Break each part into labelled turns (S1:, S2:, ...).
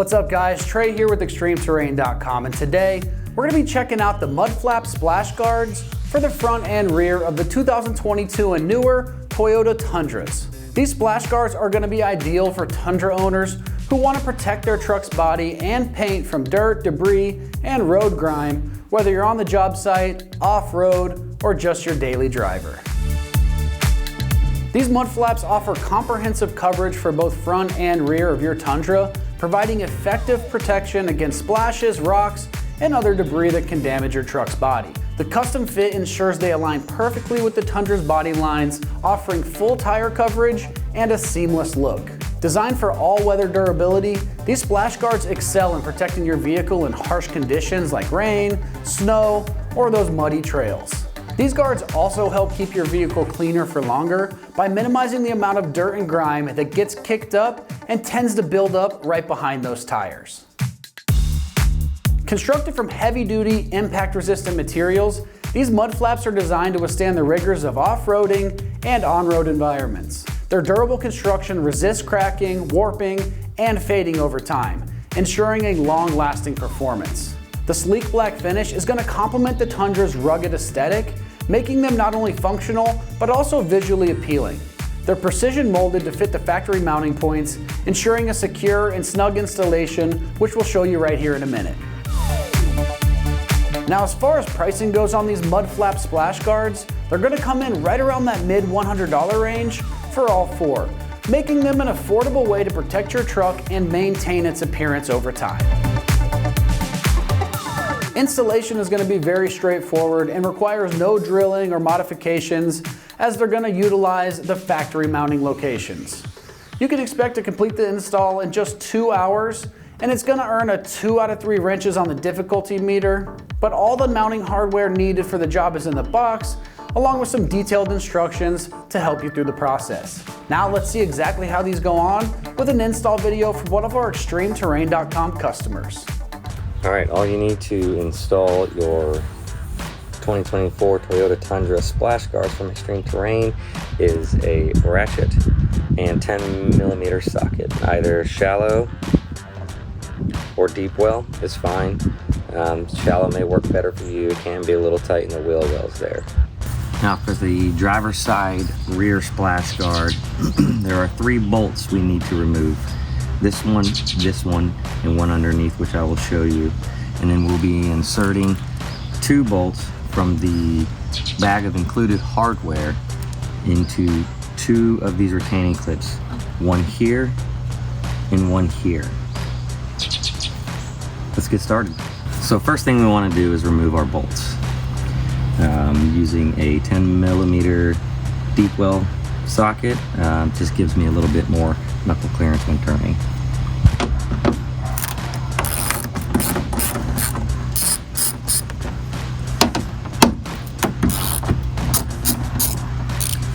S1: What's up guys, Trey here with ExtremeTerrain.com, and today we're going to be checking out the mud flap splash guards for the front and rear of the 2022 and newer Toyota Tundras. These splash guards are going to be ideal for Tundra owners who want to protect their truck's body and paint from dirt, debris, and road grime, whether you're on the job site, off-road, or just your daily driver. These mud flaps offer comprehensive coverage for both front and rear of your Tundra, providing effective protection against splashes, rocks, and other debris that can damage your truck's body. The custom fit ensures they align perfectly with the Tundra's body lines, offering full tire coverage and a seamless look. Designed for all-weather durability, these splash guards excel in protecting your vehicle in harsh conditions like rain, snow, or those muddy trails. These guards also help keep your vehicle cleaner for longer by minimizing the amount of dirt and grime that gets kicked up and tends to build up right behind those tires. Constructed from heavy-duty, impact-resistant materials, these mud flaps are designed to withstand the rigors of off-roading and on-road environments. Their durable construction resists cracking, warping, and fading over time, ensuring a long-lasting performance. The sleek black finish is going to complement the Tundra's rugged aesthetic, making them not only functional, but also visually appealing. They're precision molded to fit the factory mounting points, ensuring a secure and snug installation, which we'll show you right here in a minute. Now, as far as pricing goes on these mud flap splash guards, they're going to come in right around that mid $100 range for all four, making them an affordable way to protect your truck and maintain its appearance over time. Installation is going to be very straightforward and requires no drilling or modifications, as they're going to utilize the factory mounting locations. You can expect to complete the install in just 2 hours, and it's going to earn a 2 out of 3 wrenches on the difficulty meter, but all the mounting hardware needed for the job is in the box, along with some detailed instructions to help you through the process. Now let's see exactly how these go on with an install video from one of our ExtremeTerrain.com customers.
S2: All right, all you need to install your 2024 Toyota Tundra splash guards from ExtremeTerrain is a ratchet and 10mm socket. Either shallow or deep well is fine. Shallow may work better for you. It can be a little tight in the wheel wells there. Now for the driver's side rear splash guard, there are 3 bolts we need to remove. This one, and one underneath, which I will show you. And then we'll be inserting 2 bolts from the bag of included hardware into 2 of these retaining clips. One here and one here. Let's get started. So first thing we want to do is remove our bolts. Using a 10mm deep well socket, just gives me a little bit more knuckle clearance when turning.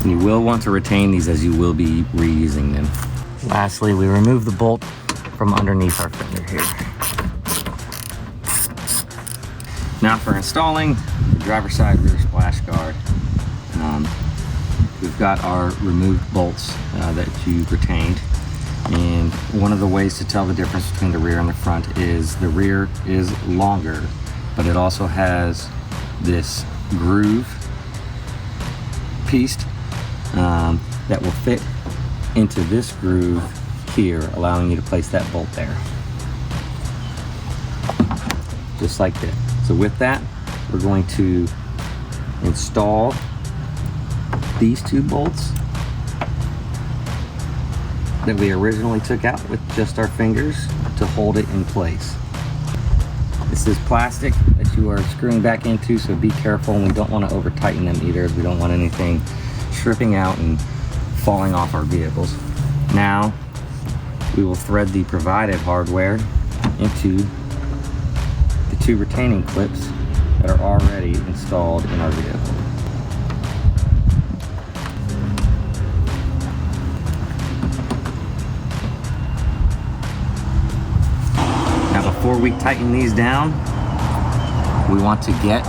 S2: And you will want to retain these, as you will be reusing them. Lastly, we remove the bolt from underneath our fender here. Now for installing the driver's side rear splash guard, we've got our removed bolts that you've retained. And one of the ways to tell the difference between the rear and the front is the rear is longer, but it also has this groove piece that will fit into this groove here, allowing you to place that bolt there. Just like this. So with that, we're going to install these 2 bolts that we originally took out with just our fingers to hold it in place. This is plastic that you are screwing back into, so be careful, and we don't want to over tighten them either, as we don't want anything stripping out and falling off our vehicles. Now we will thread the provided hardware into the 2 retaining clips that are already installed in our vehicle. Now before we tighten these down, we want to get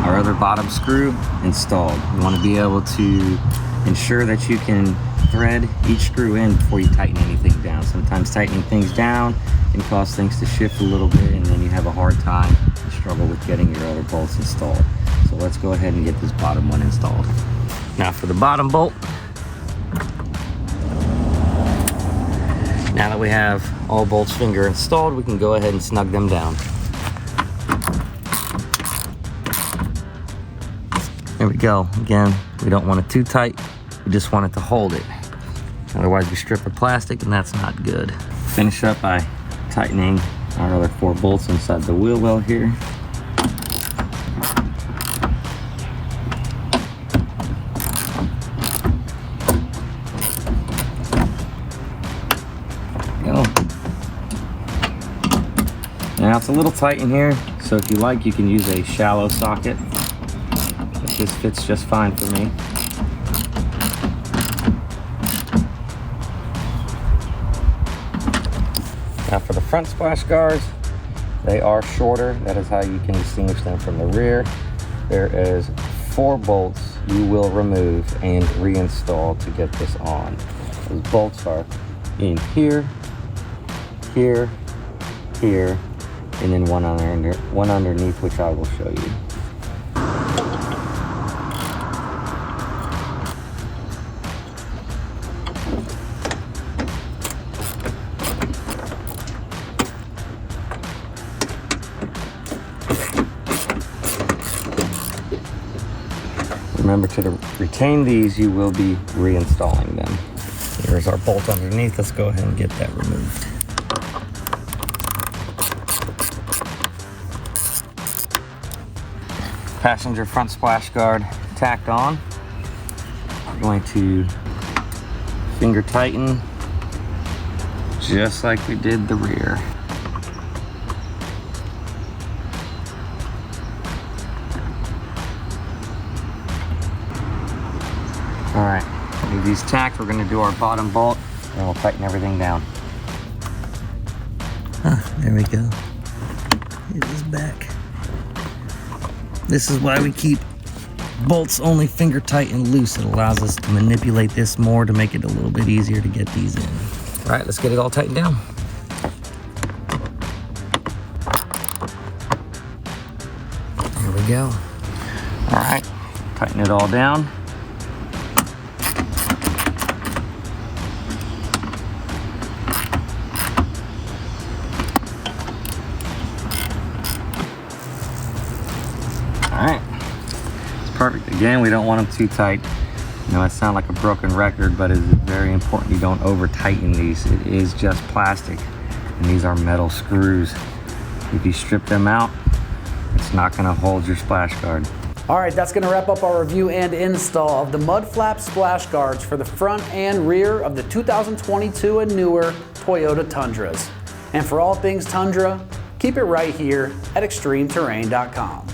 S2: our other bottom screw installed. We want to be able to ensure that you can thread each screw in before you tighten anything down. down. Sometimes tightening things down can cause things to shift a little bit, and then you have a hard time and struggle with getting your other bolts installed. So let's go ahead and get this bottom one installed. Now for the bottom bolt, now that we have all bolts finger installed, we can go ahead and snug them down. There we go. Again, we don't want it too tight. We just want it to hold it. Otherwise we strip the plastic and that's not good. Finish up by tightening our other 4 bolts inside the wheel well here. Go. Now it's a little tight in here, so if you like, you can use a shallow socket. But this fits just fine for me. Now for the front splash guards, they are shorter. That is how you can distinguish them from the rear. There is 4 bolts you will remove and reinstall to get this on. Those bolts are in here, here, here, and then one underneath, which I will show you. Remember to retain these, you will be reinstalling them. Here's our bolt underneath. Let's go ahead and get that removed. Passenger front splash guard tacked on. We're going to finger tighten just like we did the rear. All right, leave these tacked. We're gonna do our bottom bolt and we'll tighten everything down.
S3: There we go. It is back. This is why we keep bolts only finger tight and loose. It allows us to manipulate this more to make it a little bit easier to get these in.
S2: All right, let's get it all tightened down. There we go. All right, tighten it all down. All right, it's perfect. Again, we don't want them too tight. You know, I sound like a broken record, but it's very important you don't over tighten these. It is just plastic, and these are metal screws. If you strip them out, it's not gonna hold your splash guard.
S1: All right, that's gonna wrap up our review and install of the mud flap splash guards for the front and rear of the 2022 and newer Toyota Tundras. And for all things Tundra, keep it right here at ExtremeTerrain.com.